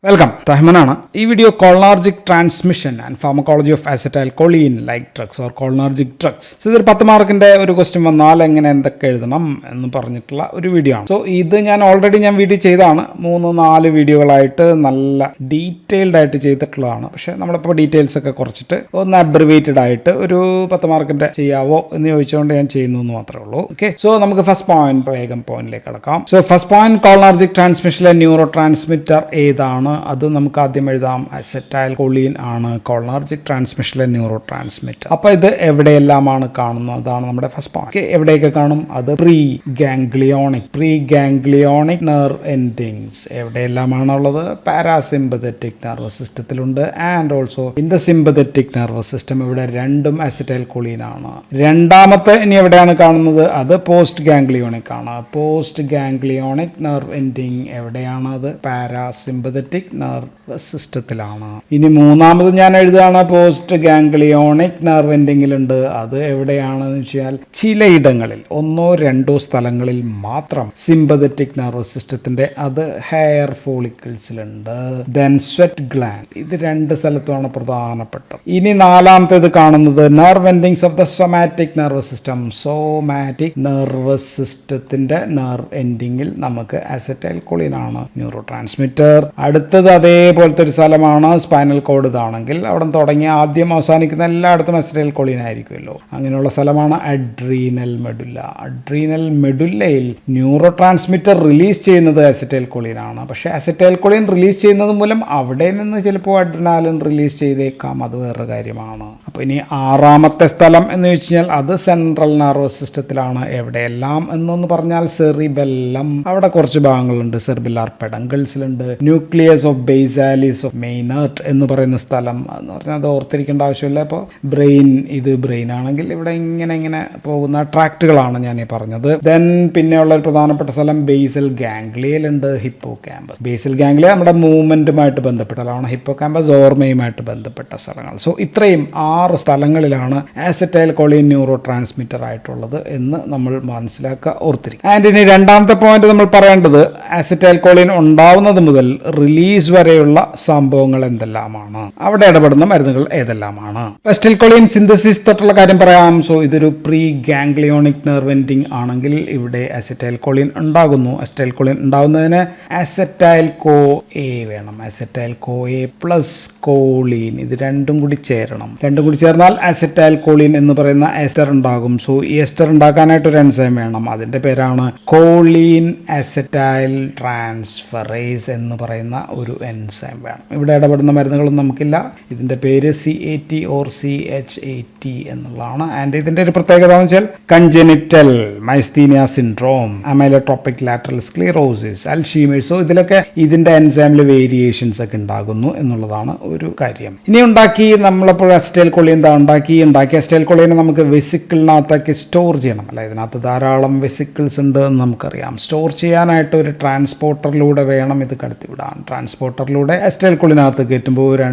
Welcome, റഹ്മാനാണ്. ഈ video cholinergic transmission and pharmacology of acetylcholine like drugs or cholinergic drugs. So ഇതൊരു 10 മാർക്കിന്റെ ഒരു question വന്നാൽ എങ്ങനെ എന്തൊക്കെ എഴുതണം എന്ന് പറഞ്ഞിട്ടുള്ള ഒരു വീഡിയോ ആണ്. സോ ഇത് ഞാൻ ഓൾറെഡി വീഡിയോ ചെയ്താണ്. 3-4 വീഡിയോകളായിട്ട് നല്ല ഡീറ്റെയിൽഡ് ആയിട്ട് ചെയ്തിട്ടുള്ളതാണ്. പക്ഷേ നമ്മളിപ്പോൾ ഡീറ്റെയിൽസ് ഒക്കെ കുറച്ചിട്ട് ഒന്ന് അബ്രിവേറ്റഡ് ആയിട്ട് ഒരു 10 മാർക്കിന്റെ ചെയ്യാവോ എന്ന് ചോദിച്ചുകൊണ്ട് ഞാൻ ചെയ്യുന്നു എന്ന് മാത്രമേ ഉള്ളൂ. ഓക്കെ, സോ നമുക്ക് ഫസ്റ്റ് പോയിന്റ് വേഗം പോയിന്റിലേക്ക് കടക്കാം. സോ ഫസ്റ്റ് പോയിന്റ്, കോളിനർജിക് ട്രാൻസ്മിഷനിലെ ന്യൂറോ ട്രാൻസ്മിറ്റർ ഏതാണ്? അത് നമുക്ക് ആദ്യം എഴുതാം. അസറ്റൈൽകോളിൻ ആണ് കോളിനർജിക് ട്രാൻസ്മിഷനിലെ ന്യൂറോ ട്രാൻസ്മിറ്റർ. അപ്പൊ ഇത് എവിടെയെല്ലാമാണ് കാണുന്നത്? അതാണ് നമ്മുടെ ഫസ്റ്റ് പോയിന്റ്. എവിടെയൊക്കെ കാണും? അത് പ്രീ ഗാംഗ്ലിയോണിക് നെർവ് എൻഡിങ്സ് എവിടെയെല്ലാമാണുള്ളത്? പാരാസിമ്പതറ്റിക് നെർവസ് സിസ്റ്റത്തിലുണ്ട് and also in the sympathetic nervous system. ഇവിടെ രണ്ടും അസറ്റൈൽകോളിൻ ആണ്. രണ്ടാമത്തെ ഇനി എവിടെയാണ് കാണുന്നത്? അത് പോസ്റ്റ് ഗാംഗ്ലിയോണിക് ആണ്. പോസ്റ്റ് ഗാംഗ്ലിയോണിക് നെർവ് എൻഡിങ് എവിടെയാണ്? അത് പാരാസിമ്പതറ്റിക് നെർവസ് സിസ്റ്റത്തിലാണ്. ഇനി മൂന്നാമത് ഞാൻ എഴുതുകയാണ് പോസ്റ്റ് ഗാംഗ്ലിയോണിക് നെർവ് എൻഡിങ്ങിലുണ്ട്. അത് എവിടെയാണെന്ന് വെച്ചാൽ ചിലയിടങ്ങളിൽ 1-2 സ്ഥലങ്ങളിൽ മാത്രം സിമ്പതറ്റിക് നെർവസ് സിസ്റ്റത്തിന്റെ, അത് ഹെയർ ഫോളിക്കിൾസിലുണ്ട്. ദെൻ സ്വെറ്റ് ഗ്ലാൻഡ്, ഇത് 2 സ്ഥലത്തുമാണ് പ്രധാനപ്പെട്ടത്. ഇനി നാലാമത്തേത് കാണുന്നത് nerve endings of the somatic nervous system. Somatic nervous സിസ്റ്റത്തിന്റെ നെർവ് എൻഡിങ്ങിൽ നമുക്ക് അസറ്റൈൽകോളിൻ ആണ് ന്യൂറോ ട്രാൻസ്മിറ്റർ. അടുത്തത് അതേപോലത്തെ ഒരു സ്ഥലമാണ് സ്പൈനൽ കോഡ്. ഇതാണെങ്കിൽ അവിടെ തുടങ്ങി ആദ്യം അവസാനിക്കുന്ന എല്ലായിടത്തും അസറ്റൈൽകോളിൻ ആയിരിക്കുമല്ലോ. അങ്ങനെയുള്ള സ്ഥലമാണ് അഡ്രീനൽ മെഡുല്ല. അഡ്രീനൽ മെഡുല്ലയിൽ ന്യൂറോ ട്രാൻസ്മിറ്റർ റിലീസ് ചെയ്യുന്നത് അസറ്റൈൽകോളിൻ ആണ്. പക്ഷേ അസറ്റൈൽകോളിൻ റിലീസ് ചെയ്യുന്നത് മൂലം അവിടെ നിന്ന് ചിലപ്പോൾ അഡ്രിനാലിൻ റിലീസ് ചെയ്തേക്കാം. അത് വേറൊരു കാര്യമാണ്. അപ്പോൾ ഇനി ആറാമത്തെ സ്ഥലം എന്ന് വെച്ച് കഴിഞ്ഞാൽ അത് സെൻട്രൽ നെർവസ് സിസ്റ്റത്തിലാണ്. എവിടെയെല്ലാം എന്നൊന്ന് പറഞ്ഞാൽ സെറിബെല്ലം, അവിടെ കുറച്ച് ഭാഗങ്ങളുണ്ട്. സെറിബെല്ലാർ പെഡങ്കിൾസിലുണ്ട്. ന്യൂക്ലിയസ് ഓഫ് ബേസാലിസ് ഓഫ് മെയ്നർട്ട് എന്ന് പറയുന്ന സ്ഥലം എന്ന് പറഞ്ഞാൽ അത് ഓർത്തിരിക്കേണ്ട ആവശ്യമില്ല. ഇപ്പോൾ ബ്രെയിൻ, ഇത് ബ്രെയിൻ ആണെങ്കിൽ ഇവിടെ ഇങ്ങനെ പോകുന്ന ട്രാക്റ്റുകളാണ് ഞാൻ ഈ പറഞ്ഞത്. ദെൻ പിന്നെയുള്ള ഒരു പ്രധാനപ്പെട്ട സ്ഥലം ബേസൽ ഗാംഗ്ലിയയിലുണ്ട്. Hippocampus. ബേസൽ ഗാംഗ്ലിയ നമ്മുടെ മൂവ്മെന്റുമായിട്ട് ബന്ധപ്പെട്ട സ്ഥലമാണ്. ഹിപ്പോ ക്യാമ്പസ് ഓർമ്മയുമായിട്ട് ബന്ധപ്പെട്ട സ്ഥലങ്ങൾ. സോ ഇത്രയും 6 സ്ഥലങ്ങളിലാണ് അസറ്റൈൽകോളിൻ ന്യൂറോ ട്രാൻസ്മിറ്റർ ആയിട്ടുള്ളത് എന്ന് നമ്മൾ മനസ്സിലാക്കുക, ഓർത്തിരിക്കുക. ആൻഡ് ഇനി രണ്ടാമത്തെ പോയിന്റ് നമ്മൾ പറയേണ്ടത് അസറ്റൈൽകോളിൻ ഉണ്ടാവുന്നത് മുതൽ റിലീസ് വരെയുള്ള സംഭവങ്ങൾ എന്തെല്ലാമാണ്, അവിടെ ഇടപെടുന്ന മരുന്നുകൾ ഏതെല്ലാമാണ്. അസറ്റൈൽകോളിൻ സിന്തസിസ് തൊട്ടുള്ള കാര്യം പറയാം. സോ ഇതൊരു പ്രീ ഗാംഗ്ലിയോണിക് നെർവ് എൻഡിങ് ആണെങ്കിൽ ഇവിടെ അസറ്റൈൽകോളിൻ ഉണ്ടാകുന്നു. അസറ്റൈൽകോളിൻ ഉണ്ടാകുന്നതിന് അസറ്റൈൽകോ എ വേണം. അസറ്റൈൽകോ എ പ്ലസ് കോളിൻ, ഇത് രണ്ടും കൂടി ചേരണം. രണ്ടും കൂടി ചേർന്നാൽ അസറ്റൈൽകോളിൻ എന്ന് പറയുന്ന എസ്റ്റർ ഉണ്ടാകും. സോ ഈ എസ്റ്റർ ഉണ്ടാക്കാനായിട്ട് ഒരു എൻസൈം വേണം. അതിന്റെ പേരാണ് കോളിൻ അസറ്റൈൽ ട്രാൻസ്ഫറേസ് എന്ന് പറയുന്ന ഒരു എൻസൈം വേണം. ഇവിടെ ഇടപെടുന്ന മരുന്നുകളൊന്നും നമുക്കില്ല. ഇതിന്റെ പേര് CAT ഓർ CHAT എന്നുള്ളതാണ്. ആൻഡ് ഇതിന്റെ ഒരു പ്രത്യേകത എന്ന് വെച്ചാൽ congenital myasthenia syndrome, amyotrophic lateral sclerosis, Alzheimer's. So ഇതിലൊക്കെ ഇതിന്റെ എൻസൈമിൽ വേരിയേഷൻസ് ഒക്കെ ഉണ്ടാകുന്നു എന്നുള്ളതാണ് ഒരു കാര്യം. ഇനി ഉണ്ടാക്കി നമ്മളപ്പോൾ അസറ്റൈൽകോളിൻ എന്താ ഉണ്ടാക്കിയ അസറ്റൈൽകോളിനെ നമുക്ക് വെസിക്കിളിനകത്തേക്ക് സ്റ്റോർ ചെയ്യണം. അല്ല, ഇതിനകത്ത് ധാരാളം വെസിക്കിൾസ് ഉണ്ട് എന്ന് നമുക്കറിയാം. സ്റ്റോർ ചെയ്യാനായിട്ട് ഒരു ട്രാൻസ്പോർട്ടറിലൂടെ വേണം ഇത് കടത്തിവിടാൻ. ട്രാൻസ്പോർട്ടറിലൂടെ അസറ്റൈൽകോളിനകത്ത് കയറ്റുമ്പോൾ ഒരു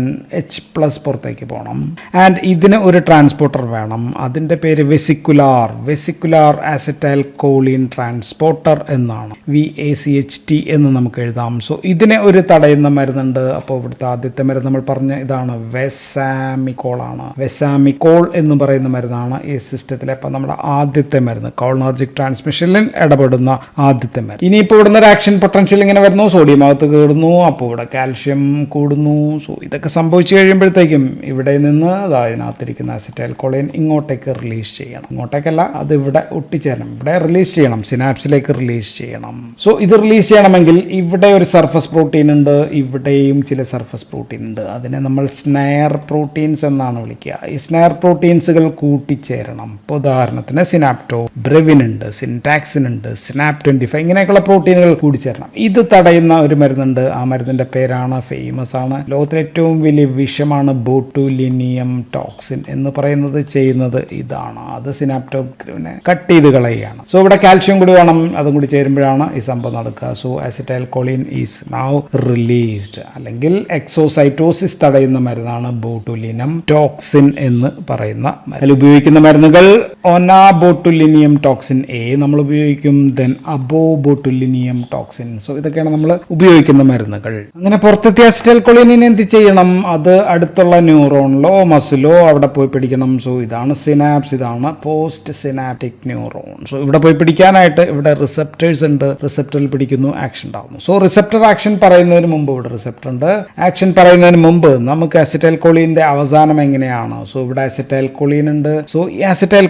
H+ പുറത്തേക്ക് പോകണം. ആൻഡ് ഇതിന് ഒരു ട്രാൻസ്പോർട്ടർ വേണം. അതിന്റെ പേര് വെസിക്കുലാർ അസറ്റൈൽകോളിൻ ട്രാൻസ്പോർട്ടർ എന്നാണ്. VACHT എന്ന് നമുക്ക് എഴുതാം. സോ ഇതിനെ ഒരു തടയുന്ന മരുന്നുണ്ട്. അപ്പോൾ ഇവിടുത്തെ ആദ്യത്തെ മരുന്ന് നമ്മൾ പറഞ്ഞ ഇതാണ്, വെസാമിക്കോൾ ആണ്. വെസാമിക്കോൾ എന്ന് പറയുന്ന മരുന്നാണ് ഈ സിസ്റ്റത്തിലെ അപ്പം നമ്മുടെ ആദ്യത്തെ മരുന്ന്, കോളിനർജിക് ട്രാൻസ്മിഷനിൽ ഇടപെടുന്ന ആദ്യത്തെ മരുന്ന്. ഇനിയിപ്പോൾ ഇവിടുന്ന് ഒരു ആക്ഷൻ പൊട്ടൻഷ്യൽ ഇങ്ങനെ വരുന്നു, സോഡിയം അകത്ത് കയറുന്നു, അപ്പോൾ ഇവിടെ കാൽഷ്യം കൂടുന്നു. സോ ഇതൊക്കെ സംഭവിച്ചു കഴിയുമ്പോഴത്തേക്കും ഇവിടെ നിന്ന് അതിനകത്തിരിക്കുന്ന അസറ്റൈൽകോളിൻ ഇങ്ങോട്ടേക്ക് റിലീസ് ചെയ്യണം. ഇങ്ങോട്ടേക്കല്ല, അത് ഇവിടെ ഒട്ടിച്ചേരണം. ഇവിടെ റിലീസ് ചെയ്യണം, സിനാപ്സിലേക്ക് റിലീസ് ചെയ്യണം. സോ ഇത് റിലീസ് ചെയ്യണമെങ്കിൽ ഇവിടെ ഒരു സർഫസ് പ്രോട്ടീൻ ഉണ്ട്, ഇവിടെയും ചില സർഫസ് പ്രോട്ടീൻ ഉണ്ട്. അതിനെ നമ്മൾ സ്നെയർ പ്രോട്ടീൻസ് എന്നാണ് വിളിക്കുക. ഈ സ്നെയർ പ്രോട്ടീൻസുകൾ കൂട്ടിച്ചേരണം. ഇപ്പോൾ ഉദാഹരണത്തിന് സിനാപ്റ്റോ ബ്രെവിൻ ഉണ്ട്, സിൻടാക്സിൻ ഉണ്ട്, സിനാപ് 25, ഇങ്ങനെയൊക്കെയുള്ള പ്രോട്ടീനുകൾ കൂടിച്ചേരണം. ഇത് തടയുന്ന ഒരു മരുന്നുണ്ട്. ആ മരുന്നിന്റെ പേരാണ്, ഫേമസ് ആണ്, ലോകത്തിലെ ഏറ്റവും വലിയ വിഷമാണ് ബോട്ടുലിനിയം ടോക്സിൻ എന്ന് പറയുന്ന പറയുന്നത് ചെയ്യുന്നത് ഇതാണ്, അത് സിനാപ്റ്റോഗ്രാഫിനെ കട്ട് ചെയ്ത് കളയുകയാണ്. സോ ഇവിടെ കാൽഷ്യം കൂടി വേണം, അതും കൂടി ചേരുമ്പോഴാണ് ഈ സംഭവം നടക്കുക. So acetylcholine is now released. അല്ലെങ്കിൽ എക്സോസൈറ്റോസിസ് തടയുന്ന മരുന്നാണ് ബോട്ടുലിനം ടോക്സിൻ എന്ന് പറയുന്ന. അതിൽ ഉപയോഗിക്കുന്ന മരുന്നുകൾ ഒനാബോട്ടുലിനിയം ടോക്സിൻ എ നമ്മൾ ഉപയോഗിക്കും, ദെൻ അബോബോട്ടുലിനിയം ടോക്സിൻ. സോ ഇതൊക്കെയാണ് നമ്മൾ ഉപയോഗിക്കുന്ന മരുന്നുകൾ. അങ്ങനെ പുറത്തെത്തിയ അസിറ്റൈൽ കോളിനിനെ എന്ത് ചെയ്യണം? അത് അടുത്തുള്ള ന്യൂറോണിലോ മസിലോ അവിടെ പോയി പിടിക്കണം. സോ ഇതാണ് സിനാപ്സ്, ഇതാണ് പോസ്റ്റ് സിനാപ്റ്റിക് ന്യൂറോൺ. സോ ഇവിടെ പോയി പിടിക്കാനായിട്ട് ഇവിടെ റിസപ്റ്റേഴ്സ് ഉണ്ട്, റിസപ്റ്ററിൽ പിടിക്കുന്നു, ആക്ഷൻ ഉണ്ടാകുന്നു. സോ റിസപ്റ്റർ ആക്ഷൻ പറയുന്നതിന് മുമ്പ് ഇവിടെ റിസപ്റ്റർ ഉണ്ട്. ആക്ഷൻ പറയുന്നതിന് മുമ്പ് നമുക്ക് അസിറ്റൈൽ കോളിന്റെ അവസാനം എങ്ങനെയാണ്? സോ ഇവിടെ അസിറ്റൈൽ കോളിൻ ഉണ്ട്. സോ ഈ അസിറ്റൈൽ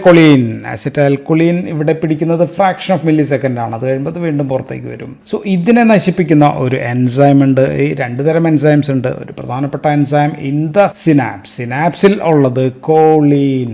കോളിൻ ഇവിടെ പിടിക്കുന്നത് ഫ്രാക്ഷൻ ഓഫ് മില്ലി സെക്കൻഡ് ആണ്. അത് കഴിയുമ്പോൾ അത് വീണ്ടും പുറത്തേക്ക് വരും. സോ ഇതിനെ നശിപ്പിക്കുന്ന ഒരു എൻസൈം ഉണ്ട്. ഈ രണ്ട് തരം എൻസൈംസ് ഉണ്ട്. ഒരു പ്രധാനപ്പെട്ട എൻസൈം ഇൻ ദ സിനാപ്സിൽ ഉള്ളത് കോളിൻ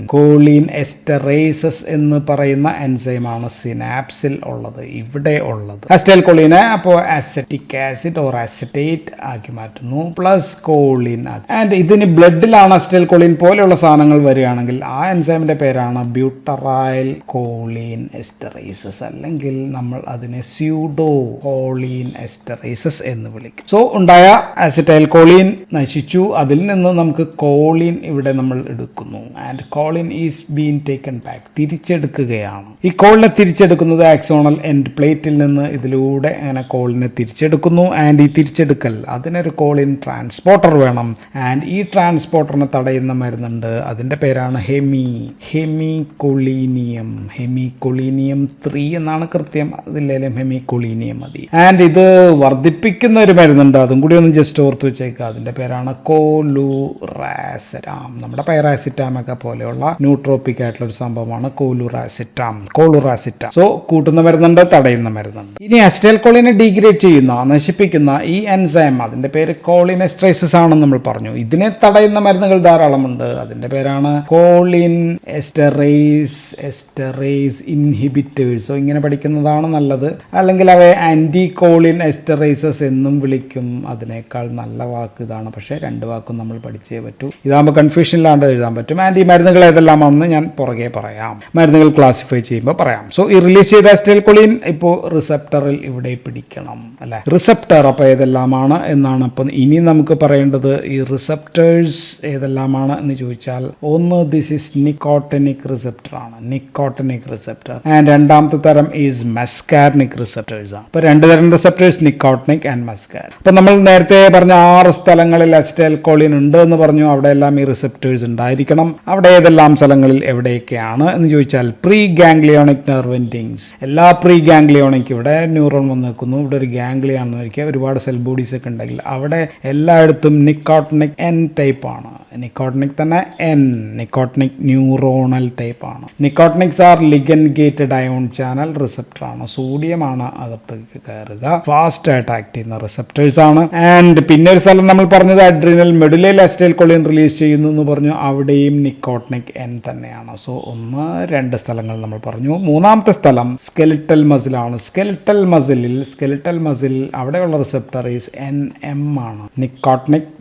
എസ്റ്ററേസസ് എന്ന് പറയുന്ന എൻസൈമാണ് സിനാപ്സിൽ ഉള്ളത്, ഇവിടെ ഉള്ളത്. അസിറ്റൈൽ കോളിനെ അപ്പോൾ അസറ്റിക് ആസിഡ് ഓർ അസറ്റേറ്റ് ആക്കി മാറ്റുന്നു, പ്ലസ് കോളിൻ. ആൻഡ് ഇതിന് ബ്ലഡിലാണ് അസിറ്റൈൽ കോളിൻ പോലെയുള്ള സാധനങ്ങൾ വരികയാണെങ്കിൽ ആ എൻസൈമിന്റെ പേരാണ് ബ്യൂട്ടറൈൽ കോളിൻ എസ്റ്ററേസസ്, അല്ലെങ്കിൽ നമ്മൾ അതിനെ സ്യൂഡോ കോളിൻ എസ്റ്ററേസസ് എന്ന് വിളിക്കും. സോ ഉണ്ടായ അസിറ്റൈൽ കോളിൻ നശിച്ചു, അതിൽ നിന്ന് നമുക്ക് കോളിൻ ഇവിടെ നമ്മൾ എടുക്കുന്നു. And choline is been taken back, തിരിച്ചെടുക്കുകയാണ്. ഈ കോളിനെ തിരിച്ചെടുക്കുന്നത് ആക്സോണൽ എൻഡ് പ്ലേറ്റിൽ നിന്ന് ഇതിലൂടെ അങ്ങനെ കോളിനെ തിരിച്ചെടുക്കുന്നു. ആൻഡ് ഈ തിരിച്ചെടുക്കൽ അതിനൊരു കോളിൻ ട്രാൻസ്പോർട്ടർ വേണം. ആൻഡ് ഈ ട്രാൻസ്പോർട്ടറിനെ തടയുന്ന മരുന്നുണ്ട്, അതിന്റെ പേരാണ് ഹെമികൊളീനിയം 3 എന്നാണ് കൃത്യം, അതിലേലും ഹെമികൊളീനിയം മതി. ആൻഡ് ഇത് വർദ്ധിപ്പിക്കുന്ന ഒരു മരുന്നുണ്ട്, അതും കൂടി ഒന്ന് ജസ്റ്റ് ഓർത്ത് വെച്ചേക്കുക. അതിന്റെ പേരാണ് കോലുറാസിറ്റാം. നമ്മുടെ പൈറാസിറ്റാം ഒക്കെ പോലെയുള്ള ന്യൂട്രോപ്പിക് ആയിട്ടുള്ള ഒരു സംഭവമാണ് കോലുറാസിറ്റാം. സോ കൂട്ടുന്ന മരുന്നുണ്ട്, തടയുന്ന മരുന്നുണ്ട്. ഇനി അസിറ്റൈൽ കോളിനെ ഡീഗ്രേഡ് ചെയ്യുന്ന, നശിപ്പിക്കുന്ന ഈ എൻസൈം, അതിന്റെ പേര് കോളിൻ എസ്റ്ററേസസ് ആണെന്ന് നമ്മൾ പറഞ്ഞു. ഇതിനെ തടയുന്ന മരുന്നുകൾ ധാരാളമുണ്ട്. അതിന്റെ പേരാണ് കോളിൻ എസ്റ്ററേസ് ഇൻഹിബിറ്റേഴ്സ്. സോ ഇങ്ങനെ പഠിക്കുന്നതാണ് നല്ലത്, അല്ലെങ്കിൽ അവയെ ആന്റി കോളിൻ എസ്റ്ററേസസ് എന്നും വിളിക്കും. അതിനേക്കാൾ നല്ല വാക്ക് ഇതാണ്, പക്ഷേ രണ്ട് വാക്കും നമ്മൾ പഠിച്ചേ പറ്റൂ. ഇതാകുമ്പോൾ കൺഫ്യൂഷൻ ഇല്ലാണ്ട് എഴുതാൻ പറ്റും. ആൻഡ് ഈ മരുന്നുകൾ ഏതെല്ലാമാണെന്ന് ഞാൻ പുറകെ പറയാം, മരുന്നുകൾ ക്ലാസിഫൈ ചെയ്യുമ്പോൾ പറയാം. സോ ഈ റിലീസ് ചെയ്ത അസിറ്റൈൽ കോളിൻ ഇപ്പോൾ റിസപ്റ്ററിൽ ഇവിടെ പിടിക്കണം, അല്ലെ? റിസപ്റ്റർ അപ്പോൾ ഏതെല്ലാമാണ് എന്നാണ് അപ്പം ഇനി നമുക്ക് പറയേണ്ടത്. ഈ റിസപ്റ്റേഴ്സ് ഏതെല്ലാമാണ് എന്ന് ചോദിച്ചാൽ, ഒന്ന് ദിസ് ഈസ് നിക്കോട്ടിനിക് റിസപ്റ്റർ ആണ്, നിക്കോട്ടിനിക് റിസപ്റ്റർ. ആൻഡ് രണ്ടാമത്തെ തരം ഈസ് മെസ്കാർനിക് റിസപ്റ്റേഴ്സ് ആണ്. അപ്പോൾ രണ്ട് തരം റിസപ്റ്റേഴ്സ്, നിക്കോട്ടിനിക് ആൻഡ് മെസ്കാർ. അപ്പം നമ്മൾ നേരത്തെ പറഞ്ഞ 6 സ്ഥലങ്ങളിൽ അസിറ്റൈൽ കോളിൻ ഉണ്ട് എന്ന് പറഞ്ഞു. അവിടെ എല്ലാം ഈ റിസപ്റ്റേഴ്സ് ഉണ്ടായിരിക്കണം. അവിടെ ഏതെല്ലാം സ്ഥലങ്ങളിൽ എവിടെയൊക്കെയാണ് എന്ന് ചോദിച്ചാൽ, പ്രീ ഗാംഗ്ലിയോണിക് നെർവ് എൻഡിങ്സ്. എല്ലാ പ്രീ ഗാംഗ്ലിയോണിക്, ഇവിടെ ന്യൂറോൺ വന്ന് നിൽക്കുന്നു, ഇവിടെ ഒരു ഗാംഗ്ലിയാണെന്ന് വയ്ക്കുക, ഒരുപാട് സെൽ ബോഡീസ് ഒക്കെ ഉണ്ടെങ്കിൽ അവിടെ എല്ലായിടത്തും നിക്കോട്ടിനിക് എൻ ടൈപ്പ് ആണ്. നിക്കോട്ടിനിക് തന്നെ നിക്കോട്ടിനിക് ന്യൂറോണൽ ടൈപ്പ് ആണ്. Nicotinics are ligand gated ion channel receptor ആണ്. സോഡിയമാണ് അകത്തേക്ക് കയറുക, ഫാസ്റ്റ് ആയിട്ട് ആക്ട് ചെയ്യുന്ന റിസപ്റ്റേഴ്സ് ആണ്. ആൻഡ് പിന്നെ ഒരു സ്ഥലം നമ്മൾ പറഞ്ഞത് അഡ്രീനൽ മെഡുലയിൽ അസിറ്റൈൽ കോളിൻ റിലീസ് ചെയ്യുന്നു എന്ന് പറഞ്ഞു, അവിടെയും നിക്കോട്ടിനിക് എൻ തന്നെയാണ്. സോ 1, 2 സ്ഥലങ്ങൾ നമ്മൾ പറഞ്ഞു. മൂന്നാമത്തെ സ്ഥലം സ്കെലിറ്റൽ മസിലാണ്. സ്കെലിറ്റൽ മസിൽ അവിടെയുള്ള റിസപ്റ്റർ ഈസ് NM ആണ്, നിക്കോട്ടിനിക്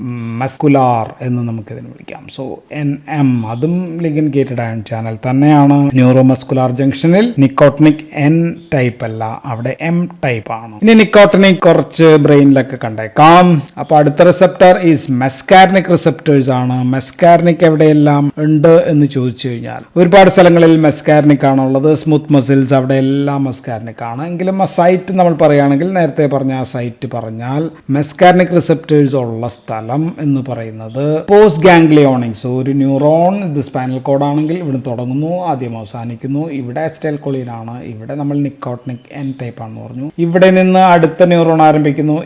മസ്കുലാർ എന്ന് നമുക്ക് വിളിക്കാം. സോ NM അതും ലിഗൻഡ് ഗേറ്റഡ് അയോൺ ചാനൽ തന്നെയാണ്. ന്യൂറോ മസ്കുലാർ ജംഗ്ഷനിൽ നിക്കോട്ടിനിക് N ടൈപ്പ് അല്ല, അവിടെ M ടൈപ്പ് ആണ്. ഇനി നിക്കോട്ടിനിക് കുറച്ച് ബ്രെയിനിലൊക്കെ കണ്ടേക്കാം. അപ്പൊ അടുത്ത റിസപ്റ്റർ ഈസ് മെസ്കാർനിക് റിസപ്റ്റേഴ്സ് ആണ്. മെസ്കാർനിക് എവിടെയെല്ലാം ഉണ്ട് എന്ന് ചോദിച്ചു കഴിഞ്ഞാൽ ഒരുപാട് സ്ഥലങ്ങളിൽ മെസ്കാർനിക് ആണുള്ളത്. സ്മൂത്ത് മസിൽസ് അവിടെ എല്ലാം മെസ്കാർനിക് ആണ്. എങ്കിലും ആ സൈറ്റ് നമ്മൾ പറയുകയാണെങ്കിൽ, നേരത്തെ പറഞ്ഞ ആ സൈറ്റ് പറഞ്ഞാൽ മെസ്കാർനിക് റിസപ്റ്റേഴ്സ് ഉള്ള സ്ഥലം എന്ന് പറയുന്നത് പോസ്റ്റ് ഗാംഗ്ലിയോണിക്. സോ ഒരു ന്യൂറോൺ, ഇത് സ്പൈനൽ കോഡ് ആണെങ്കിൽ ഇവിടെ തുടങ്ങുന്നു, ആദ്യം അവസാനിക്കുന്നു. ഇവിടെ അസിറ്റൈൽ കോളിൻ ആണ്, ഇവിടെ നമ്മൾ നിക്കോട്ടിനിക് N ടൈപ്പ് ആണെന്ന് പറഞ്ഞു. ഇവിടെ നിന്ന് അടുത്ത ന്യൂറോൺ ആരംഭിക്കുന്നു,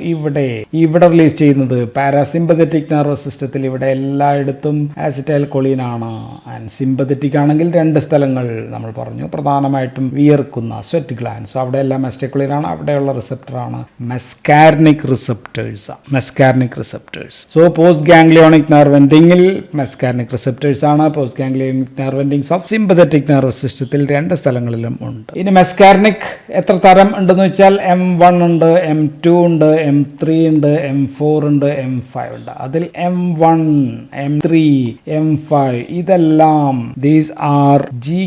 ഇവിടെ റിലീസ് ചെയ്യുന്നത് പാരാസിമ്പതറ്റിക് നെർവസ് സിസ്റ്റത്തിൽ. ഇവിടെ എല്ലായിടത്തും അസിറ്റൈൽ കോളിൻ ആണ്. ആൻഡ് സിമ്പതറ്റിക് ആണെങ്കിൽ 2 സ്ഥലങ്ങൾ നമ്മൾ പറഞ്ഞു, പ്രധാനമായിട്ടും വിയർക്കുന്ന സ്വെറ്റ് ഗ്ലാൻസ്. അവിടെ എല്ലാം അസിറ്റൈൽ കോളിൻ ആണ്. അവിടെയുള്ള റിസപ്റ്റർ ആണ് muscarinic receptors. So post ganglionic nerve എൻഡിങ്ങിൽ മെസ്കാർനിക് റിസപ്റ്റേഴ്സ് ആണ്. Post ganglionic nerve endings of sympathetic nervous സിസ്റ്റത്തിൽ 2 സ്ഥലങ്ങളിലും ഉണ്ട്. ഇനി മെസ്കാർനിക് എത്ര തരം ഉണ്ടെന്ന് വെച്ചാൽ M1 ഉണ്ട്, M2 ഉണ്ട്, M3 ഉണ്ട്, M4 ഉണ്ട്, M5 ഉണ്ട്. അതിൽ M1, M3, M5 ഇതെല്ലാം these are G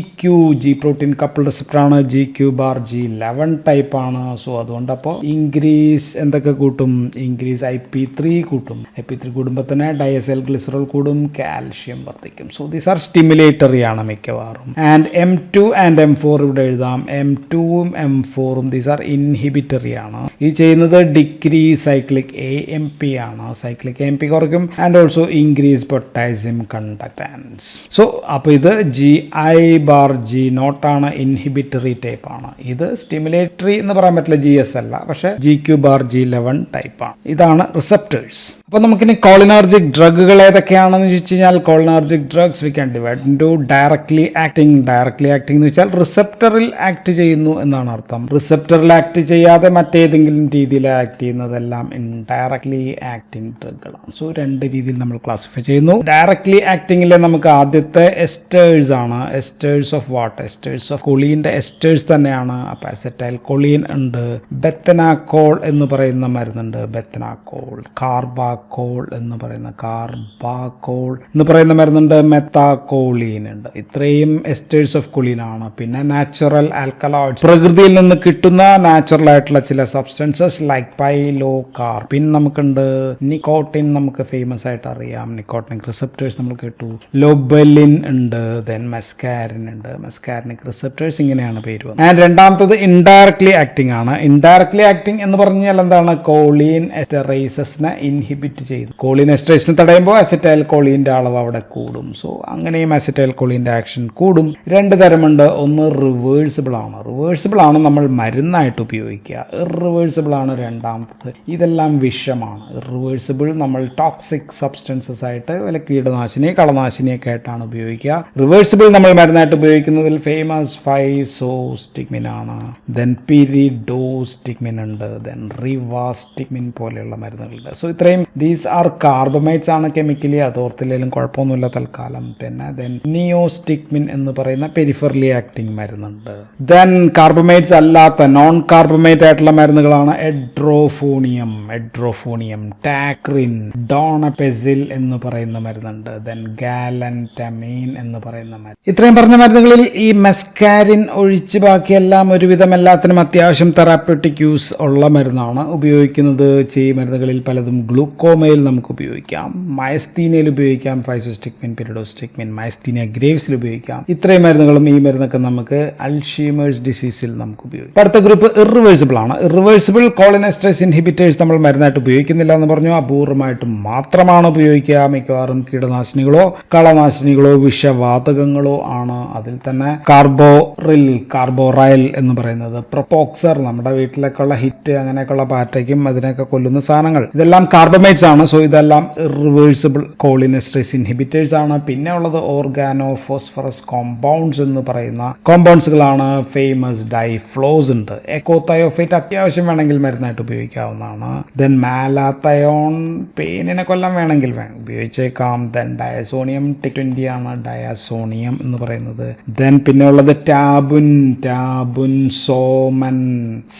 protein couple receptor ആണ്. GQ/G11 ടൈപ്പ് ആണ്. സോ അതുകൊണ്ട് അപ്പോൾ ഇൻക്രീസ് എന്തൊക്കെ കൂട്ടും? ഇൻക്രീസ് IP3 കൂട്ടും. IP3 കൂടുമ്പോൾ തന്നെ ഡയസൈൽ ഗ്ലിസറോൾ കൂടും, കാൽഷ്യം വർദ്ധിക്കും. സോ ദീസ് ആർ സ്റ്റിമുലേറ്ററി ആണ് മിക്കവാറും. ആൻഡ് M2 ആൻഡ് M4 ഇവിടെ എഴുതാം. M2ഉം M4ഉം ദീസ് ആർ ഇൻഹിബിറ്ററി ആണ്. ഇത് ചെയ്യുന്നത് ഡിക്രീസ് സൈക്ലിക് AMP ആണ്. സൈക്ലിക് AMP കുറയ്ക്കും. And also increase potassium conductance. So അപ്പോൾ ഇത് GI/G0 ആണ്, ഇൻഹിബിറ്ററി ടൈപ്പ് ആണ്. ഇത് സ്റ്റിമുലേറ്ററി എന്ന് പറയാൻ പറ്റില്ല, GS അല്ല, പക്ഷേ GQ/G11 ടൈപ്പ് ആണ്. ഇതാണ് റിസപ്റ്റേഴ്സ്. അപ്പോൾ നമുക്കിനി കോളിനർജിക് ഡ്രഗുകൾ ഏതൊക്കെയാണെന്ന് ചോദിച്ചു കഴിഞ്ഞാൽ, cholinergic drugs we can divide into directly acting. Directly acting എന്ന് വെച്ചാൽ റിസപ്റ്ററിൽ ആക്ട് ചെയ്യുന്നു എന്നാണ് അർത്ഥം. റിസപ്റ്ററിൽ ആക്ട് ചെയ്യാതെ മറ്റേതെങ്കിലും രീതിയിൽ ആക്ട് ചെയ്യുന്നതെല്ലാം ഇൻഡയറക്ട്ലി ആക്ടിങ് ഡ്രഗുകളാണ്. സോ രണ്ട് രീതിയിൽ നമ്മൾ ക്ലാസിഫൈ ചെയ്യുന്നു. ഡയറക്ട്ലി ആക്ടിങ്ങിലെ നമുക്ക് ആദ്യത്തെ എസ്റ്റേഴ്സ് ആണ്. Esters of what? Esters of കൊളീൻ്റെ എസ്റ്റേഴ്സ് തന്നെയാണ്. അപ്പോൾ അസറ്റൈൽ കൊളീൻ ഉണ്ട്, ബെത്തനാക്കോൾ എന്ന് പറയുന്ന മരുന്നുണ്ട്, ബെത്തനാക്കോൾ, കാർബാക്കോൾ എന്ന് പറയുന്ന മരുന്നുണ്ട്, മെത്താക്കോളീൻ ഉണ്ട്. ഇത്രയും എസ്റ്റേഴ്സ് ഓഫ് കൊളീൻ ആണ്. പിന്നെ നാച്ചുറൽ ആൽക്കലോയിഡ്സ്, പ്രകൃതിയിൽ നിന്ന് കിട്ടുന്ന നാച്ചുറൽ ആയിട്ടുള്ള ചില സബ്സ്റ്റൻസസ് ലൈക്ക് പൈലോകാർപിൻ നമുക്കുണ്ട്. നിക്കോട്ടിൻ നമുക്ക് ഫേമസ് ആയിട്ട് അറിയാം, നിക്കോട്ടിനിക് റിസപ്റ്റേഴ്സ് നമ്മൾ കേട്ടു. ലൊബലിൻ ഉണ്ട്, ദെൻ മെസ്കാരിൻ ഉണ്ട്. മെസ്കാരിനിക് റിസപ്റ്റേഴ്സ് ഇങ്ങനെയാണ് പേര് വന്നത്. ആൻഡ് രണ്ടാമത്തത് ഇൻഡയറക്ട്ലി ആക്ടിംഗ് ആണ്. ഇൻഡയറക്ട്ലി ആക്ടിംഗ് എന്ന് പറഞ്ഞാൽ എന്താണ്? കോളിൻ എസ്റ്ററേസസിനെ ഇൻഹിബിറ്റ് ചെയ്തു. കോളിൻ എസ്റ്ററേസിനെ തടയുമ്പോൾ അസറ്റൈൽ കോളിൻ്റെ അളവ് അവിടെ കൂടും. സോ അങ്ങനെയും അസറ്റൈൽ കോളിൻ്റെ ആക്ഷൻ കൂടും. രണ്ട് തരമുണ്ട്. ഒന്ന് റിവേഴ്സിബിൾ ആണ്. റിവേഴ്സിബിൾ ആണ് നമ്മൾ മരുന്നായിട്ട് ഉപയോഗിക്കുക. ഇറിവേഴ്സിബിൾ ആണ് രണ്ടാമത്തത്. ഇതെല്ലാം വിഷമാണ്. ഇറിവേഴ്സിബിൾ നമ്മൾ ടോക്സിക് സബ്സ്റ്റൻസസ് ആയിട്ട് വല്ല കീടനാശിനി, കളനാശിനിയൊക്കെ ആയിട്ടാണ് ഉപയോഗിക്കുക. റിവേഴ്സിബിൾ നമ്മൾ മരുന്നായിട്ട് ഉപയോഗിക്കുന്നതിൽ ഫേമസ് ഫൈസോസ്റ്റിക്മിൻ ആണ്. ദെൻ പിരിഡോസ്റ്റിക്മിൻ ഉണ്ട്, ദെൻ റിവാസ്റ്റിക്മിൻ പോലെയുള്ള മരുന്നുകളുണ്ട്. സോ ഇത്രയും ദീസ് ആർ കാർബമൈറ്റ്സ് ആണ് കെമിക്കലി. അത് ഓർത്തില്ലെങ്കിലും കുഴപ്പമൊന്നുമില്ല തൽക്കാലം. പിന്നെ ദെൻ നിയോസ്റ്റിക്മിൻ എന്ന് പറയുന്ന പെരിഫറലി ആക്ടിങ് മരുന്നുണ്ട്. ദെൻ കാർബമൈറ്റ്സ് അല്ലാത്ത നോൺ കാർബമൈറ്റ് ആയിട്ടുള്ള മരുന്നുകളാണ് എഡ്രോഫോണിയം, ടാക്രിൻ, ഡോണപെസിൽ എന്ന് പറയുന്ന മരുന്നുണ്ട്. ദെൻ ഗാലന്റമീൻ എന്ന് പറയുന്ന മരുന്ന്. ഇത്രയും പറഞ്ഞ മരുന്നുകളിൽ ഈ മെസ്കാരിൻ ഒഴിച്ച് ബാക്കിയെല്ലാം ഒരുവിധം എല്ലാത്തിനും അത്യാവശ്യം തെറാപ്യൂട്ടിക് യൂസ് ഉള്ള മരുന്നാണ്. ഉപയോഗിക്കുന്നത് മരുന്നുകളിൽ പലതും ഗ്ലൂക്കോമയിൽ നമുക്ക് ഉപയോഗിക്കാം, മയസ്തീനയിൽ ഉപയോഗിക്കാം, ഫൈസോസ്റ്റിക്മിൻ, പിരിഡോസ്റ്റിക്മിൻ, മയസ്തീനിയ ഗ്രേവ്സിൽ ഉപയോഗിക്കാം. ഇത്രയും മരുന്നുകളും ഈ മരുന്നൊക്കെ നമുക്ക് അൽഷീമേഴ്സ് ഡിസീസിൽ നമുക്ക് ഉപയോഗിക്കാം. അടുത്ത ഗ്രൂപ്പ് ഇറിവേഴ്സിബിൾ ആണ്. ഇറിവേഴ്സിബിൾ കോളിനെസ്റ്ററേസ് ഇൻഹിബിറ്റേഴ്സ് നമ്മൾ മരുന്നായിട്ട് ഉപയോഗിക്കുന്നില്ല എന്ന് പറഞ്ഞു. അപൂർവമായിട്ട് മാത്രമാണ് ഉപയോഗിക്കുക. മിക്കവാറും കീടനാശിനികളോ കളനാശിനികളോ വിഷവാതകങ്ങളോ ആണ്. അതിൽ തന്നെ കാർബോറൈൽ എന്ന് പറയുന്നത്, പ്രൊപ്പോക്സർ, നമ്മുടെ വീട്ടിലേക്കുള്ള ഹിറ്റ്, അങ്ങനെയൊക്കെയുള്ള പാറ്റയ്ക്കും അതിനൊക്കെ കൊല്ലുന്ന സാധനങ്ങൾ, ഇതെല്ലാം കാർബമൈറ്റ്സ് ആണ്. സോ ഇതെല്ലാം ഇറിവേഴ്സിബിൾ കോളിനെസ്റ്ററേസ് ഇൻഹിബിറ്റേഴ്സ് ആണ്. പിന്നെ ഉള്ളത് ഓർഗാനോ ഫോസ്ഫറസ് കോമ്പൗണ്ട്സ് എന്ന് പറയുന്ന കോമ്പൗണ്ട്സുകളാണ്. ഫേമസ് ഡൈഫ്ലോസ് ഉണ്ട്. എക്കോതയോഫേറ്റ് അത്യാവശ്യം വേണമെങ്കിൽ മരുന്നായിട്ട് ഉപയോഗിക്കാവുന്നതാണ്. ദെൻ മാലാത്തയോൺ പെയിനിനെ കൊല്ലാൻ വേണമെങ്കിൽ ഉപയോഗിച്ചേക്കാം. ദെൻ ഡയസോണിയം T20 ആണ് ഡയാസോണിയം എന്ന് പറയുന്നത്. ദെൻ പിന്നെ ഉള്ളത് ടാബുൻ, സോമൻ,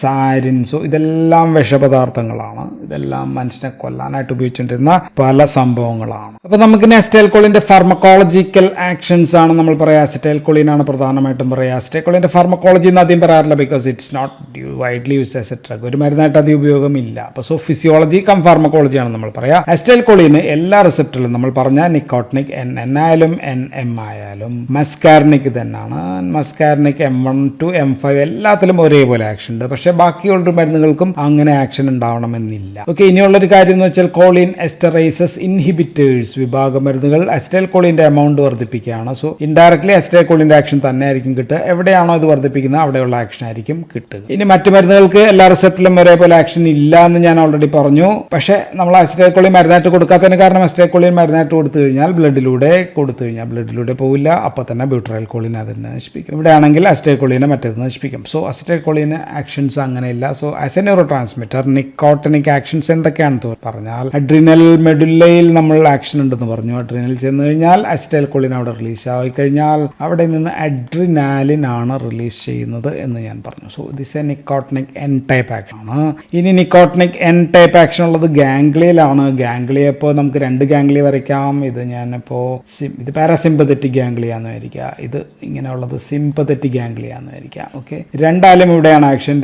സാരിൻ. സോ ഇതെല്ലാം വിഷപദാർത്ഥങ്ങളാണ്. ഇതെല്ലാം മനുഷ്യനെ കൊല്ലാനായിട്ട് ഉപയോഗിച്ചുകൊണ്ടിരുന്ന പല സംഭവങ്ങളാണ്. അപ്പൊ നമുക്കിനി അസറ്റൈൽകോളിന്റെ ഫാർമക്കോളജിക്കൽ ആക്ഷൻസ് ആണ് നമ്മൾ പറയാം. അസറ്റൈൽകോളിൻ ആണ് പ്രധാനമായിട്ടും പറയാം. അസറ്റൈൽകോളിന്റെ ഫാർമക്കോളജി എന്ന് ആദ്യം പറയാറില്ല, because it's not widely used as a drug. ഒരു മരുന്നായിട്ട് അധികം ഉപയോഗമില്ല. അപ്പോൾ സോ ഫിസിയോളജി കം ഫാർമക്കോളജി ആണ് നമ്മൾ പറയാം. അസറ്റൈൽകോളിന് എല്ലാ റിസപ്റ്ററിലും നമ്മൾ പറഞ്ഞ നിക്കോട്ടിനിക് NN ആയാലും NM ആയാലും മസ്കാർനിക് തന്നെയാണ്. മസ്കാർനിക് M1 to M5 എല്ലാത്തിലും ഒരേപോലെ ആക്ഷൻ ഉണ്ട്. പക്ഷേ ബാക്കിയുള്ള മരുന്നുകൾക്കും അങ്ങനെ ആക്ഷൻ ഉണ്ടാവണമെന്നില്ല. ഓക്കെ, ഇനിയുള്ളൊരു കാര്യം എന്ന് വെച്ചാൽ കോളിൻ എസ്റ്ററേസസ് ഇൻഹിബിറ്റേഴ്സ് വിഭാഗം മരുന്നുകൾ അസറ്റൈൽകോളിന്റെ എമൗണ്ട് വർദ്ധിപ്പിക്കുകയാണ്. സോ ഇൻഡയറക്ട്ലി അസറ്റൈൽകോളിന്റെ ആക്ഷൻ തന്നെ ആയിരിക്കും കിട്ടുക. എവിടെയാണോ ഇത് വർദ്ധിപ്പിക്കുന്നത് അവിടെയുള്ള ആക്ഷൻ ആയിരിക്കും കിട്ടുക. ഇനി മറ്റു മരുന്നുകൾക്ക് എല്ലാ റിസപ്റ്ററിലും ഒരേപോലെ ആക്ഷൻ ഇല്ല എന്ന് ഞാൻ ഓൾറെഡി പറഞ്ഞു. പക്ഷേ നമ്മൾ അസറ്റൈൽകോളിൻ മരുന്നായിട്ട് കൊടുക്കാത്തതിന് കാരണം അസറ്റൈൽകോളിൻ മരുന്നായിട്ട് കൊടുത്തു കഴിഞ്ഞാൽ ബ്ലഡിലൂടെ പോവില്ല. അപ്പോൾ തന്നെ ബ്യൂട്ടറൈൽകോളിൻ അതിനെ നശിപ്പിക്കും. ഇവിടെയാണെങ്കിൽ അസറ്റൈൽകോളിനെ മറ്റേത് നശിപ്പിക്കും. സോ അസറ്റൈൽകോളിന് ആക്ഷൻസ് അങ്ങനെയില്ല. So as A neuro transmitter nicotinic actions എന്തൊക്കെയാണെന്ന് പറഞ്ഞാൽ കഴിഞ്ഞാൽ അഡ്രിനൽ മെഡുല്ലയിൽ നമ്മൾ ആക്ഷൻ ഉണ്ടെന്ന് പറഞ്ഞു. അഡ്രിനൽ ചെന്ന് കഴിഞ്ഞാൽ അസിറ്റൈൽ കൊളിൻ അവിടെ റിലീസ് ആയി കഴിഞ്ഞാൽ അവിടെ നിന്ന് അഡ്രിനാലിൻ ആണ് റിലീസ് ചെയ്യുന്നത് എന്ന് ഞാൻ പറഞ്ഞു. So this A nicotinic N type action ആണ്. ഇനി നിക്കോട്ടിനിക് എൻ ടൈപ്പ് ആക്ഷൻ ഉള്ളത് ഗാംഗ്ലിയയിലാണ്. ഗാംഗ്ലിയ ഇപ്പോൾ നമുക്ക് 2 ഗാംഗ്ലിയ വരയ്ക്കാം. ഇത് ഞാനിപ്പോൾ ഇത് പാരാസിമ്പത്തറ്റിക് ഗാംഗ്ലിയ എന്ന് വരിക, ഇത് ഇങ്ങനെയുള്ളത് സിമ്പത്തറ്റിക് ഗാംഗ്ലിയ എന്ന് വരിക. ഓക്കെ, രണ്ടായാലും ഇവിടെയാണ് ആക്ഷൻ.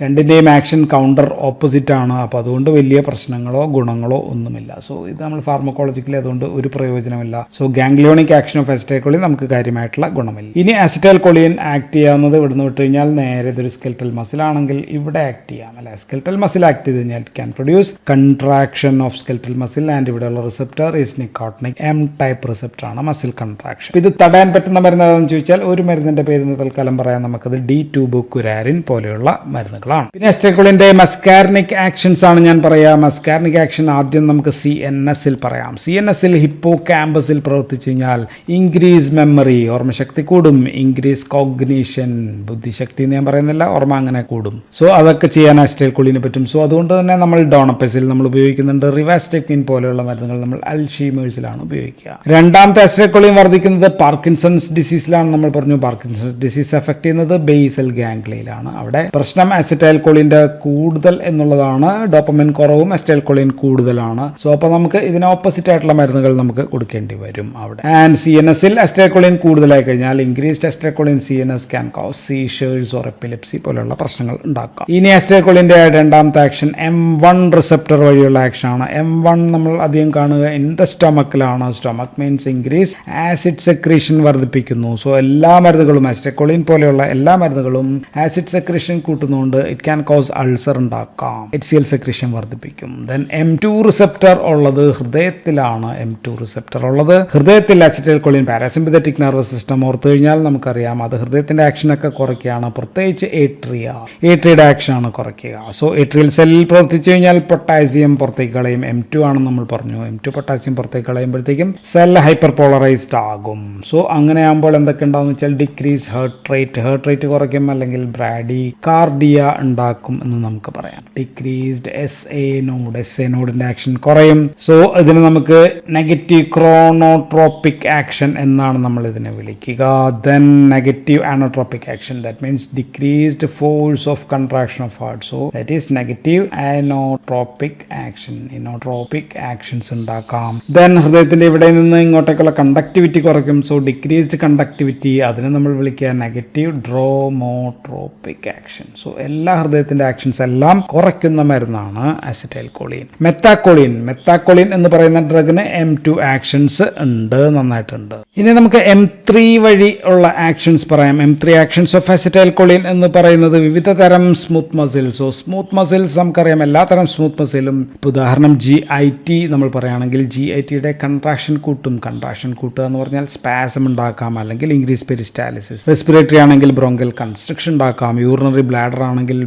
രണ്ടിൻ്റെയും ആക്ഷൻ കൗണ്ടർ ഓപ്പോസിറ്റ് ആണ്. അപ്പോൾ അതുകൊണ്ട് വലിയ പ്രശ്നങ്ങളോ ഗുണങ്ങളോ ഒന്നുമില്ല. സോ ഇത് നമ്മൾ ഫാർമക്കോളജിക്കലി അതുകൊണ്ട് ഒരു പ്രയോജനമില്ല. So ganglionic action of acetyl Colin നമുക്ക് കാര്യമായിട്ടുള്ള ഗുണമില്ല. ഇനി അസിറ്റൈൽ കൊളിൻ ആക്ട് ചെയ്യാവുന്നത് ഇവിടുന്ന് വിട്ട് കഴിഞ്ഞാൽ നേരെ ഇതൊരു സ്കെൽറ്റൽ മസിൽ ആണെങ്കിൽ ഇവിടെ ആക്ട് ചെയ്യാം അല്ലെ. സ്കെൽറ്റൽ മസിൽ ആക്ട് ചെയ്ത് കഴിഞ്ഞാൽ can produce contraction of skeletal muscle and ഇവിടെയുള്ള receptor is nicotinic M type receptor ആണ്, മസിൽ കൺട്രാക്ഷൻ. ഇത് തടയാൻ പറ്റുന്ന മരുന്ന് ഏതാണെന്ന് ചോദിച്ചാൽ ഒരു മരുന്നിന്റെ പേര് തൽക്കാലം പറയാൻ നമുക്കത് D2-ബുക്കുരാരിൻ പോലെയുള്ള മരുന്നുകളാണ്. പിന്നെ അസിറ്റൈൽ കൊളിന്റെ മസ്കാർനിക് ആക്ഷൻസ് ആണ് ഞാൻ പറയാം. മസ്കാർനിക് ആക്ഷൻ ആദ്യം നമുക്ക് CNS പറയാം. CNS ഹിപ്പോ ക്യാമ്പസിൽ പ്രവർത്തിച്ചു കഴിഞ്ഞാൽ ഇൻക്രീസ് മെമ്മറി, ഓർമ്മശക്തി കൂടും. ഇൻക്രീസ് കോഗ്നീഷൻ, ബുദ്ധിശക്തി എന്ന് ഞാൻ പറയുന്നില്ല, ഓർമ്മ അങ്ങനെ കൂടും. സോ അതൊക്കെ ചെയ്യാൻ അസിറ്റൈൽ കൊളിന് പറ്റും. സോ അതുകൊണ്ട് തന്നെ നമ്മൾ ഡോണപ്പസിൽ നമ്മൾ ഉപയോഗിക്കുന്നുണ്ട്. റിവാസ്റ്റെക്റ്റിൻ പോലെയുള്ള മരുന്നുകൾ നമ്മൾ അൽഷീമേഴ്സിലാണ് ഉപയോഗിക്കുക. രണ്ടാമത്തെ അസിറ്റൈൽ കൊളിൻ വർദ്ധിക്കുന്നത് പാർക്കിൻസൺസ് ഡിസീസിലാണ്. നമ്മൾ പറഞ്ഞു പാർക്കിൻസൺസ് ഡിസീസ് എഫക്ട് ചെയ്യുന്നത് ബേസൽ ഗാംഗ്ലിയയിലാണ്. അവിടെ പ്രശ്നം അസിറ്റൈൽ കൊളിന്റെ കൂടുതൽ എന്നുള്ളതാണ്. ഡോപ്പമിൻ കുറവും അസിറ്റൈൽ കൊളിൻ കൂടുതലാണ്. സോ അപ്പോൾ നമുക്ക് ഇതിന് ഓപ്പോസിറ്റ് ആയിട്ടുള്ള മരുന്നുകൾ നമുക്ക് കൊടുക്കേണ്ടി വരും അവിടെ. ആൻഡ് CNS അസിറ്റൈൽ കൊളിൻ കൂടുതലായി കഴിഞ്ഞാൽ increased acetyl Colin CNS can cos seizures or epilepsy പോലെയുള്ള പ്രശ്നങ്ങൾ ഉണ്ടാക്കാം. ഇനി അസിറ്റൈൽ കൊളിന്റെ രണ്ടാമത്തെ ആക്ഷൻ M1 റിസെപ്റ്റർ വഴിയുള്ള ആക്ഷൻ ആണ്. M1 നമ്മൾ അധികം കാണുക ഇൻ ദ സ്റ്റൊമക്കിലാണ്. Stomach means increase acid secretion വർദ്ധിപ്പിക്കുന്നു. സോ എല്ലാ മരുന്നുകളും അസിറ്റൈൽ കൊളിൻ പോലെയുള്ള എല്ലാ മരുന്നുകളും ആസിഡ് സെക്രീഷൻ കൂട്ടുന്നതുകൊണ്ട് ഇറ്റ് ക്യാൻ കോസ് അൾസർ ഉണ്ടാക്കാം. HCl സെക്രീഷൻ വർദ്ധിപ്പിക്കും. ദെൻ M2 റിസെപ്റ്റർ ഉള്ളത് ഹൃദയത്തിലാണ്. M2 റിസെപ്റ്റർ ഉള്ളത് ഹൃദയത്തിൽ acetyl choline parasympathetic nervous system ഓർത്തു കഴിഞ്ഞാൽ നമുക്കറിയാം അത് ഹൃദയത്തിന്റെ ആക്ഷനൊക്കെ കുറയ്ക്കുകയാണ്. പ്രത്യേകിച്ച് ഏട്രിയുടെ ആക്ഷൻ ആണ് കുറയ്ക്കുക. സോ ഏട്രിയൽ സെല്ലിൽ പ്രവർത്തിച്ചു കഴിഞ്ഞാൽ പൊട്ടാസ്യം പുറത്തേക്ക് കളയും. M2 ആണെന്ന് നമ്മൾ പറഞ്ഞു. M2 പൊട്ടാസ്യം പുറത്തേക്ക് കളയുമ്പോഴത്തേക്കും സെൽ ഹൈപ്പർ പോളറൈസ്ഡ് ആകും. സോ അങ്ങനെ ആകുമ്പോൾ എന്തൊക്കെ ഉണ്ടാവും വെച്ചാൽ ഡിക്രീസ് ഹേർട്ട് റേറ്റ് കുറയ്ക്കും, അല്ലെങ്കിൽ ബ്രാഡി കാർഡിയ ഉണ്ടാക്കും എന്ന് നമുക്ക് പറയാം. ഡിക്രീസ്ഡ് SA നോഡിന്റെ ആക്ഷൻ കുറയും. സോ ഇതിന് നമുക്ക് നെഗറ്റീവ് ക്രോണോട്രോപിക് ആക്ഷൻ എന്നാണ് നമ്മൾ ഇതിനെ വിളിക്കുക. Then negative inotropic action, that means decreased force of contraction of heart. So that is negative inotropic action. Inotropic actions ഉണ്ടാക്കാം. ദെൻ ഹൃദയത്തിന്റെ ഇവിടെ നിന്ന് ഇങ്ങോട്ടേക്കുള്ള കണ്ടക്ടിവിറ്റി കുറയ്ക്കും. സോ ഡിക്രീസ്ഡ് കണ്ടക്ടിവിറ്റി, അതിനെ നമ്മൾ വിളിക്കുക നെഗറ്റീവ് ഡ്രോമോട്രോപിക് ആക്ഷൻ. സോ എല്ലാ ഹൃദയത്തിന്റെ ആക്ഷൻസ് എല്ലാം കുറയ്ക്കുന്ന മരുന്നാണ് അസിറ്റൈൽ കൊളിൻ. മെത്താക്കൊളിൻ എന്ന് പറയുന്ന ഡ്രഗിന് M2 ആക്ഷൻസ് ഉണ്ട്, നന്നായിട്ടുണ്ട്. ഇനി നമുക്ക് M3 വഴി ഉള്ള ആക്ഷൻസ് പറയാം. M3 actions of acetyl Colin എന്ന് പറയുന്നത് വിവിധ തരം smooth muscles. So smooth muscles നമുക്കറിയാം, എല്ലാ തരം സ്മൂത്ത് മസിലും. ഉദാഹരണം GIT നമ്മൾ പറയുകയാണെങ്കിൽ GITയുടെ കൺട്രാക്ഷൻ കൂട്ടും. കൺട്രാക്ഷൻ കൂട്ടുക എന്ന് പറഞ്ഞാൽ സ്പാസം ഉണ്ടാക്കാം, അല്ലെങ്കിൽ ഇൻക്രീസ് പെരിസ്റ്റാലിസിസ്. റെസ്പിറേറ്ററി ആണെങ്കിൽ ബ്രോങ്കൽ കൺസ്ട്രക്ഷൻ ഉണ്ടാക്കാം. യൂറിനറി ബ്ലാഡർ ആണെങ്കിൽ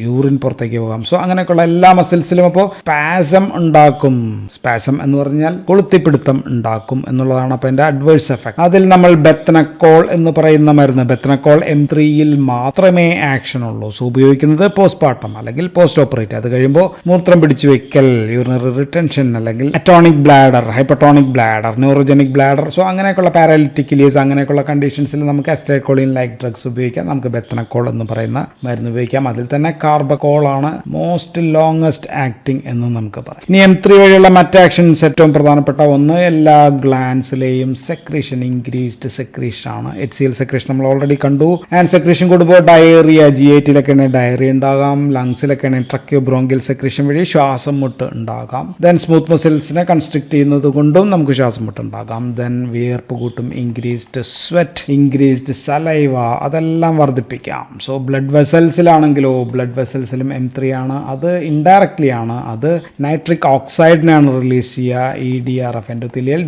യൂറിൻ പുറത്തേക്ക് പോകാം. സോ അങ്ങനെയൊക്കെയുള്ള എല്ലാ മസിൽസിലും അപ്പോൾ സ്പാസം ഉണ്ടാക്കും. സ്പാസം എന്ന് പറഞ്ഞാൽ കൊളുത്തിപ്പിടുത്തം ഉണ്ടാക്കും എന്നുള്ളതാണ് അപ്പോൾ എൻ്റെ അഡ്വേഴ്സ് എഫക്ട്. അതിൽ നമ്മൾ ബെത്തനക്കോൾ എന്ന് പറയുന്ന മരുന്ന്, ബെത്തനക്കോൾ M3യിൽ മാത്രമേ ആക്ഷൻ ഉള്ളൂ. സോ ഉപയോഗിക്കുന്നത് പോസ്റ്റ്പാർട്ടം അല്ലെങ്കിൽ പോസ്റ്റ് ഓപ്പറേറ്റ്. അത് കഴിയുമ്പോൾ മൂത്രം പിടിച്ചു വെക്കൽ, യൂറിനറി റിട്ടൻഷൻ, അല്ലെങ്കിൽ atonic bladder, hypertonic bladder, neurogenic bladder. So അങ്ങനെയൊക്കെയുള്ള പാരാലിറ്റിക് ഇലീസ്, അങ്ങനെയൊക്കെയുള്ള കണ്ടീഷൻസിൽ നമുക്ക് അസിറ്റൈൽ കൊളിൻ ലൈക്ക് ഡ്രഗ്സ് ഉപയോഗിക്കാം. നമുക്ക് ബെത്തനക്കോൾ എന്ന് പറയുന്ന മരുന്ന് ഉപയോഗിക്കാം. അതിൽ തന്നെ കാർബക്കോൾ ആണ് മോസ്റ്റ് ലോങ്സ്റ്റ് ആക്ടിങ് എന്ന് നമുക്ക് പറയാം. ഇനി M3 വഴിയുള്ള മറ്റ് ആക്ഷൻസ് ഏറ്റവും പ്രധാനപ്പെട്ട ഒന്ന് എല്ലാ ഗ്ലാൻസിലെയും സെക്രീഷൻ, ഇൻക്രീസ്ഡ് സെക്രീഷൻ ആണ്. HCl സെക്രീഷൻ നമ്മൾ ഓൾറെഡി കണ്ടു. ആൻഡ് സെക്രീഷൻ കൂടുമ്പോൾ ഡയറിയ, GITയിലൊക്കെ ഡയറിയ ഉണ്ടാകാം. ലങ്സിലൊക്കെ ട്രക്കിയോ ബ്രോങ്കിയൽ സെക്രീഷൻ വഴി ശ്വാസം മുട്ട് ഉണ്ടാകാം. ദെൻ സ്മൂത്ത് മസിൽസിനെ കൺസ്ട്രിക്ട് ചെയ്യുന്നത് കൊണ്ടും നമുക്ക് ശ്വാസം മുട്ട് ഉണ്ടാകാം. ദെൻ വിയർപ്പ് കൂട്ടും, ഇൻക്രീസ്ഡ് സ്വെറ്റ്, ഇൻക്രീസ്ഡ് സലൈവ, അതെല്ലാം വർദ്ധിപ്പിക്കാം. സോ ബ്ലഡ് വെസൽസിലാണെങ്കിലോ, ബ്ലഡ് വെസൽസിലും M3 ആണ്. അത് ഇൻഡയറക്ട്ലി ആണ്, അത് നൈട്രിക് ഓക്സൈഡിനാണ് റിലീസ് ചെയ്യുക. EDRF എൻഡോത്തീലിയൽ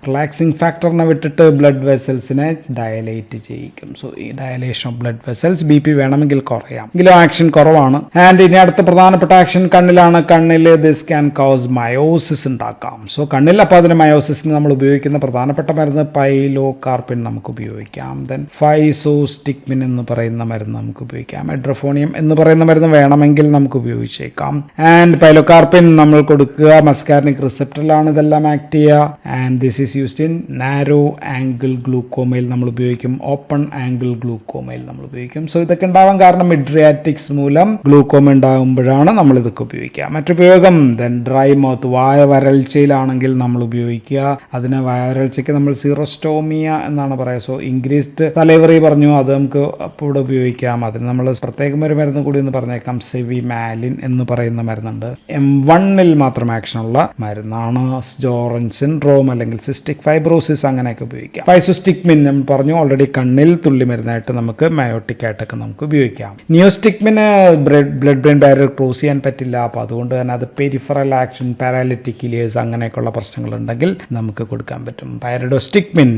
റിലാക്സിംഗ് ഫാക്ടറിനെ വിട്ടിട്ട് ബ്ലഡ് വെസൽസിനെ ഡയലേറ്റ് ചെയ്യിക്കും. സോ ഈ dilation of blood vessels BP വേണമെങ്കിൽ കുറയാം, എങ്കിലും ആക്ഷൻ കുറവാണ്. ആൻഡ് ഇനി അടുത്ത പ്രധാനപ്പെട്ട ആക്ഷൻ കണ്ണിലാണ്. കണ്ണിൽ ദിസ് ക്യാൻ കോസ് മയോസിസ് ഉണ്ടാക്കാം. സോ കണ്ണിൽ അപ്പോൾ അതിന് മയോസിസിന് നമ്മൾ ഉപയോഗിക്കുന്ന പ്രധാനപ്പെട്ട മരുന്ന് പൈലോകാർപ്പിൻ നമുക്ക് ഉപയോഗിക്കാം. ദെൻ ഫൈസോസ്റ്റിക്മിൻ എന്ന് പറയുന്ന മരുന്ന് നമുക്ക് ഉപയോഗിക്കാം. എഡ്രോഫോണിയം എന്ന് പറയുന്ന മരുന്ന് വേണമെങ്കിൽ നമുക്ക് ഉപയോഗിച്ചേക്കാം. ആൻഡ് പൈലോകാർപ്പിൻ മെസ്കാർപിൻ നമ്മൾ കൊടുക്കുക. മെസ്കാർനിക് റിസപ്റ്ററിലാണ് ഇതെല്ലാം ആക്ട് ചെയ്യുക. And this is used in narrow angle ഗ്ലൂക്കോമയിൽ നമ്മൾ ഉപയോഗിക്കും, ഓപ്പൺ ആംഗിൾ ഗ്ലൂക്കോമയിൽ നമ്മൾ ഉപയോഗിക്കും. സോ ഇതൊക്കെ ഉണ്ടാവാൻ കാരണം മിഡ്രിയാറ്റിക്സ് മൂലം ഗ്ലൂക്കോമ ഉണ്ടാകുമ്പോഴാണ് നമ്മൾ ഇതൊക്കെ ഉപയോഗിക്കുക. മറ്റുപയോഗം ദെൻ ഡ്രൈ മൗത്ത്, വായ വരൾച്ചയിലാണെങ്കിൽ നമ്മൾ ഉപയോഗിക്കുക. അതിന് വരൾച്ചയ്ക്ക് നമ്മൾ സീറോസ്റ്റോമിയ എന്നാണ് പറയുക. സോ ഇൻക്രീസ്ഡ് സലൈവറി പറഞ്ഞു, അത് നമുക്ക് അപ്പോൾ ഇവിടെ ഉപയോഗിക്കാം. അതിന് നമ്മൾ പ്രത്യേകം ഒരു മരുന്ന് കൂടി എന്ന് പറഞ്ഞേക്കാം, സെവിമാലിൻ എന്ന് പറയുന്ന മരുന്നുണ്ട്. M1 മാത്രം ആക്ഷനുള്ള മരുന്നാണ്. ജോറൻ സിൻഡ്രോം അല്ലെങ്കിൽ സിസ്റ്റിക് ഫൈബ്രോസിസ് അങ്ങനെയൊക്കെ ഉപയോഗിക്കാം. ഫൈസോസ്റ്റിക്മിൻ നമ്മൾ പറഞ്ഞു ഓൾറെഡി, കണ്ണിൽ തുള്ളി മരുന്നായിട്ട് നമുക്ക് മയോട്ടിക് ആയിട്ടൊക്കെ നമുക്ക് ഉപയോഗിക്കാം. നിയോസ്റ്റിക്മിന് ബ്ലഡ് ബ്രെയിൻ ബാരിയർ ക്രോസ് ചെയ്യാൻ പറ്റില്ല. അപ്പോൾ അതുകൊണ്ട് തന്നെ അത് പെരിഫറൽ ആക്ഷൻ, പാരാലിറ്റിക് ഇലിയേഴ്സ് അങ്ങനെയൊക്കെയുള്ള പ്രശ്നങ്ങളുണ്ടെങ്കിൽ നമുക്ക് കൊടുക്കാൻ പറ്റും. പൈറിഡോസ്റ്റിക്മിൻ,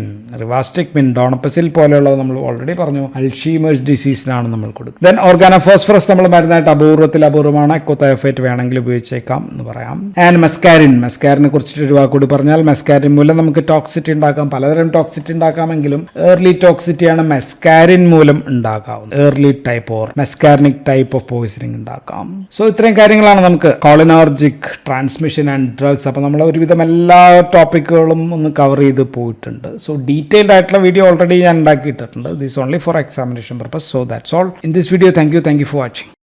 റിവാസ്റ്റിക്മിൻ, ഡോണപ്പസിൽ പോലെയുള്ളത് നമ്മൾ ഓൾറെഡി പറഞ്ഞു അൾഷീമേഴ്സ് ഡിസീസിനാണ് നമ്മൾ കൊടുക്കുക. ദെൻ ഓർഗാനോഫോസ്ഫറസ് നമ്മൾ മരുന്നായിട്ട് അപൂർവമാണ്. എക്കോതയോഫേറ്റ് വേണമെങ്കിൽ ഉപയോഗിച്ചേക്കാം എന്ന് പറയാം. ആൻഡ് മെസ്കാരിനെ കുറിച്ചിട്ട് ഒരു വാക്കുകൂടി പറഞ്ഞാൽ, മെസ്കാരിൻ മൂലം നമുക്ക് ടോക്സിറ്റി ഉണ്ടാക്കാം. പലതരം ടോക്സിറ്റി ഉണ്ടാക്കാമെങ്കിലും ഏർലി ടോക്സിറ്റിയാണ് മെസ്കാരിൻ മൂലം ഉണ്ടാകാവുന്നത്. Early type or muscarinic type of poisoning ഉണ്ടാക്കാം. സോ ഇത്രയും കാര്യങ്ങളാണ് നമുക്ക് കോളിനർജിക്, ട്രാൻസ്മിഷൻ ആൻഡ് ഡ്രഗ്സ്. അപ്പോൾ നമ്മൾ ഒരുവിധം എല്ലാ ടോപ്പിക്കുകളും ഒന്ന് കവർ ചെയ്ത് പോയിട്ടുണ്ട്. സോ ഡീറ്റെയിൽഡ് ആയിട്ടുള്ള വീഡിയോ ഓൾറെഡി ഞാൻ ഉണ്ടാക്കിയിട്ടുണ്ട്. This only for examination purpose. So that's all in this video. Thank you for watching.